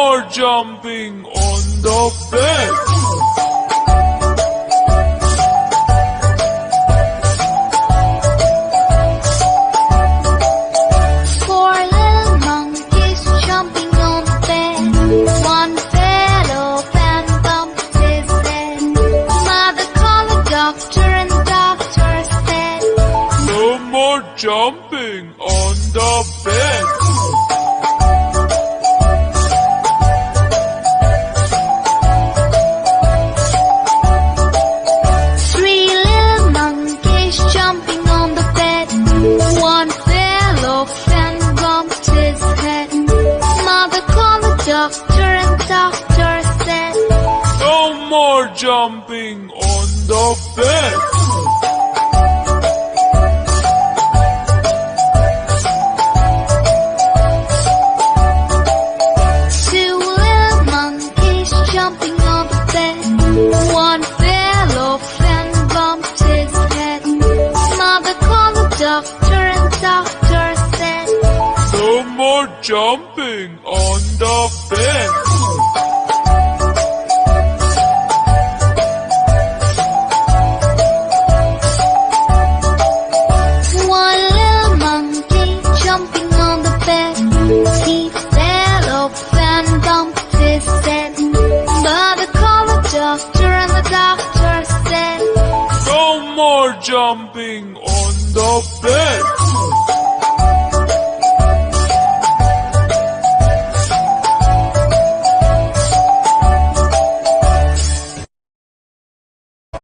more jumping on the bed. Four little monkeys jumping on the bed. One fell off and bumped his head. Mother called the doctor and the doctor said, No more jumping on the bed. Three little monkeys jumping on the bed. One fell off and bumped his head. Mother called the doctor and the doctor said, No more jumping on the bed. Two little monkeys jumping on the bed. One fell off and bumped his head. Mother called the doctor and the doctor said, No more jumping on the bed. One little monkey jumping on the bed. He fell off and bumped his head. Mother called the doctor and the doctor said, No more jumping on